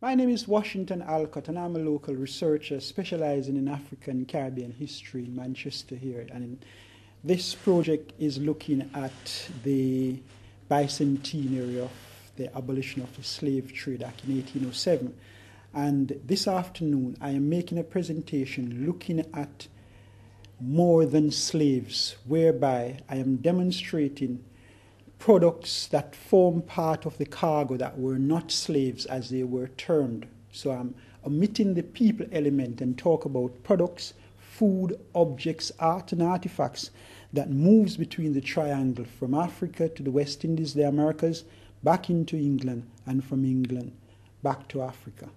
My name is Washington Alcott, and I'm a local researcher specializing in African and Caribbean history in Manchester here. And this project is looking at the bicentenary of the abolition of the slave trade back in 1807. And this afternoon, I am making a presentation looking at more than slaves, whereby I am demonstrating products that form part of the cargo that were not slaves as they were termed. So I'm omitting the people element and talk about products, food, objects, art and artifacts that moves between the triangle from Africa to the West Indies, the Americas, back into England, and from England back to Africa.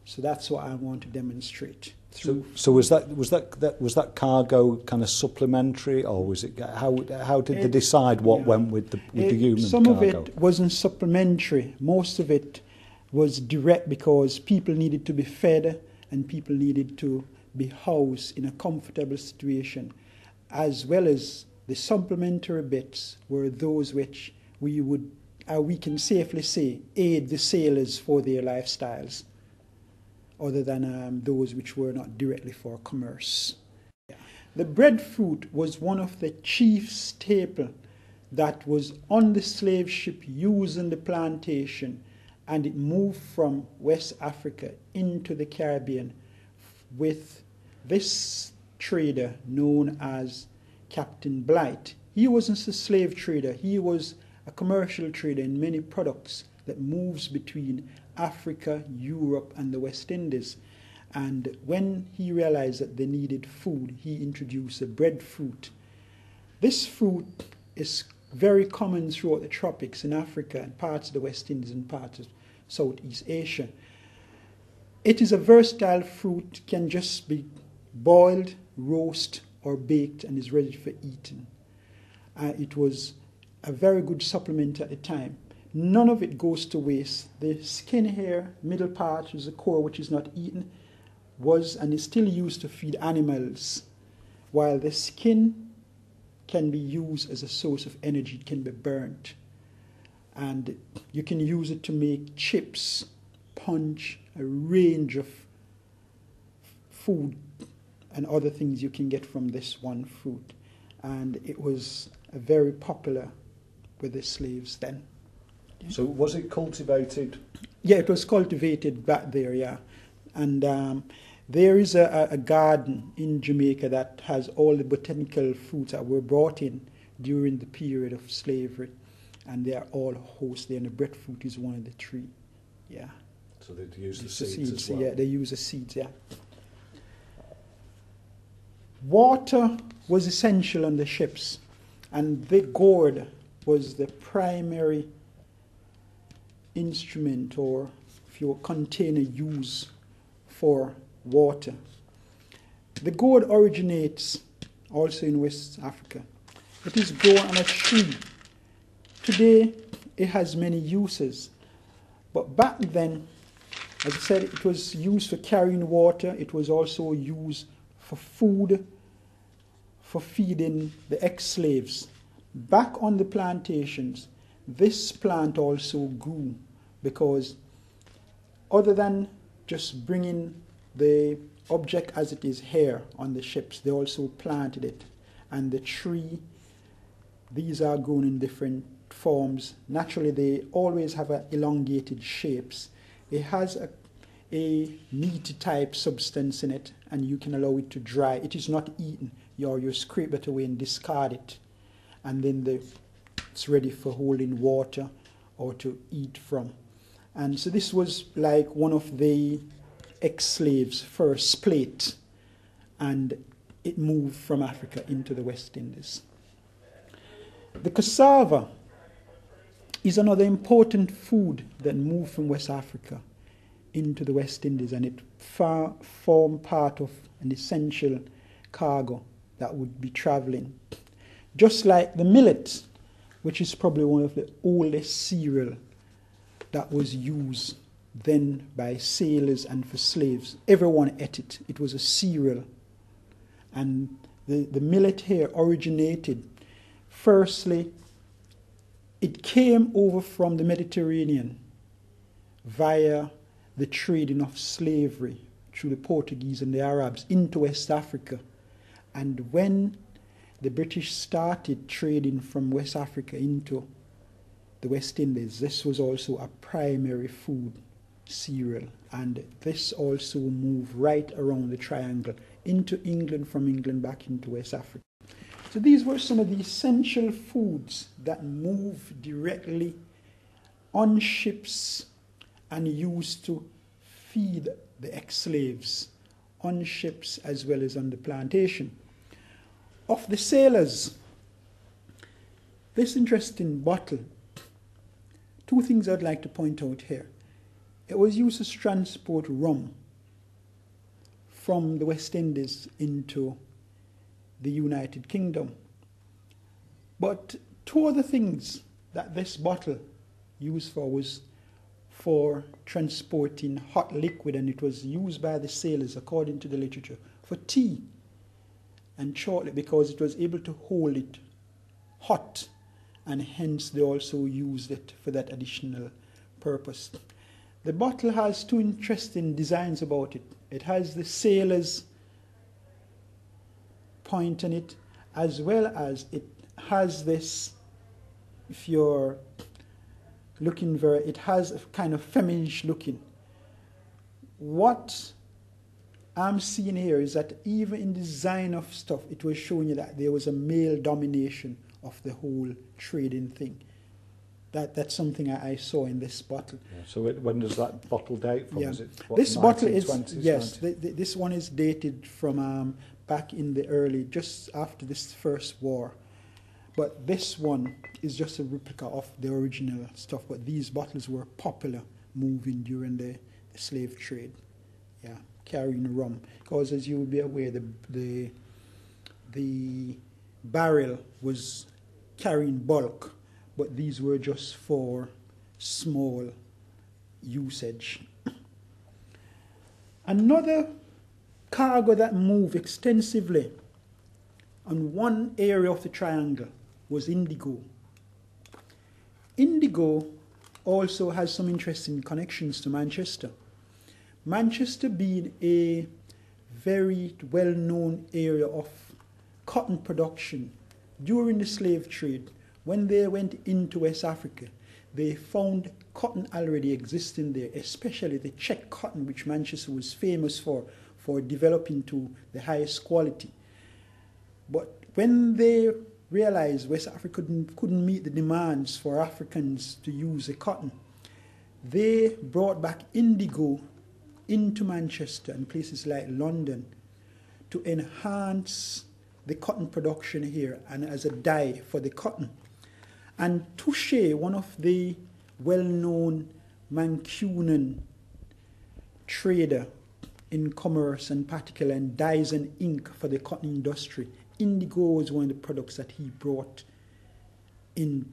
So that's what I want to demonstrate. So was that cargo kind of supplementary, or was it how did they decide what went with the human some cargo? Some of it wasn't supplementary. Most of it was direct because people needed to be fed and people needed to be housed in a comfortable situation, as well as the supplementary bits were those which we can safely say aid the sailors for their lifestyles, other than those which were not directly for commerce. The breadfruit was one of the chief staples that was on the slave ship used in the plantation, and it moved from West Africa into the Caribbean with this trader known as Captain Blight. He wasn't a slave trader, he was a commercial trader in many products that moves between Africa, Europe, and the West Indies. And when he realized that they needed food, he introduced a breadfruit. This fruit is very common throughout the tropics in Africa and parts of the West Indies and parts of Southeast Asia. It is a versatile fruit, can just be boiled, roasted, or baked, and is ready for eating. It was a very good supplement at the time. None of it goes to waste. The skin here, middle part, is the core which is not eaten, was and is still used to feed animals, while the skin can be used as a source of energy. It can be burnt. And you can use it to make chips, punch, a range of food and other things you can get from this one fruit. And it was very popular with the slaves then. So was it cultivated? Yeah, it was cultivated back there, yeah. And there is a garden in Jamaica that has all the botanical fruits that were brought in during the period of slavery. And they are all host there, and the breadfruit is one of the three, yeah. So they use the seeds as well? Yeah, they use the seeds, yeah. Water was essential on the ships, and the gourd was the primary instrument or container used for water. The gourd originates also in West Africa. It is grown on a tree. Today it has many uses, but back then, as I said, it was used for carrying water. It was also used for food, for feeding the ex-slaves. Back on the plantations, this plant also grew because other than just bringing the object as it is here on the ships, they also planted it. And the tree, these are grown in different forms. Naturally, they always have elongated shapes. It has a meaty type substance in it, and you can allow it to dry. It is not eaten. You scrape it away and discard it. And then it's ready for holding water or to eat from. And so this was like one of the ex-slaves' first plate, and it moved from Africa into the West Indies. The cassava is another important food that moved from West Africa into the West Indies, and it formed part of an essential cargo that would be traveling. Just like the millet, which is probably one of the oldest cereal that was used then by sailors and for slaves. Everyone ate it. It was a cereal. And the millet here originated, firstly, it came over from the Mediterranean via the trading of slavery through the Portuguese and the Arabs into West Africa. And when the British started trading from West Africa into the West Indies, this was also a primary food cereal. And this also moved right around the triangle into England, from England back into West Africa. So these were some of the essential foods that moved directly on ships and used to feed the ex-slaves on ships as well as on the plantation. Of the sailors, this interesting bottle, two things I'd like to point out here. It was used to transport rum from the West Indies into the United Kingdom. But two other things that this bottle used for was for transporting hot liquid, and it was used by the sailors, according to the literature, for tea and chocolate, because it was able to hold it hot, and hence they also used it for that additional purpose. The bottle has two interesting designs about it. It has the sailors' point on it, as well as it has this, if you're looking very, it has a kind of feminish looking. What I'm seeing here is that even in design of stuff, it was showing you that there was a male domination of the whole trading thing. That's something I saw in this bottle. Yeah, so when does that bottle date from? Yeah. Is it, what, this bottle is, 1920s, yes, this one is dated from back in the early, just after this First War. But this one is just a replica of the original stuff. But these bottles were popular moving during the slave trade. Yeah, carrying rum. Because as you will be aware, the barrel was carrying bulk, but these were just for small usage. Another cargo that moved extensively on one area of the triangle was indigo. Indigo also has some interesting connections to Manchester. Manchester being a very well-known area of cotton production during the slave trade, when they went into West Africa, they found cotton already existing there, especially the check cotton, which Manchester was famous for developing to the highest quality. But when they realized West Africa couldn't meet the demands for Africans to use the cotton, they brought back indigo into Manchester and places like London to enhance the cotton production here and as a dye for the cotton. And Touche, one of the well-known Mancunian trader in commerce and particular in dyes and ink for the cotton industry, indigo was one of the products that he brought in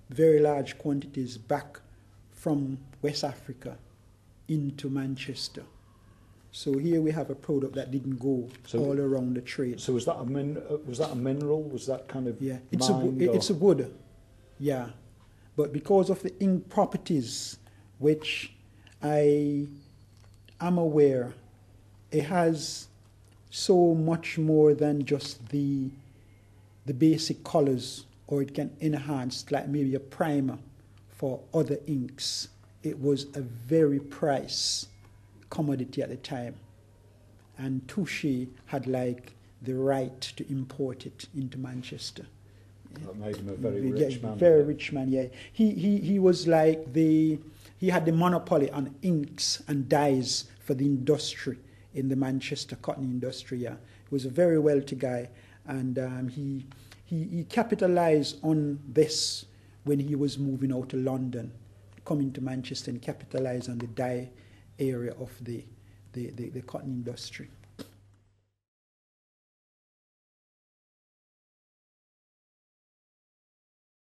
very large quantities back from West Africa into Manchester. So here we have a product that didn't go all around the trade. So was that a mineral? Was that kind of it's a wood. Yeah, but because of the ink properties, which I am aware, it has so much more than just the basic colors, or it can enhance, like maybe a primer for other inks. It was a very priced commodity at the time, and Touche had like the right to import it into Manchester. That made him a very rich man. Very rich man, yeah. He was like he had the monopoly on inks and dyes for the industry in the Manchester cotton industry, yeah. He was a very wealthy guy, and he capitalized on this when he was moving out to London, coming to Manchester, and capitalized on the dye area of the cotton industry.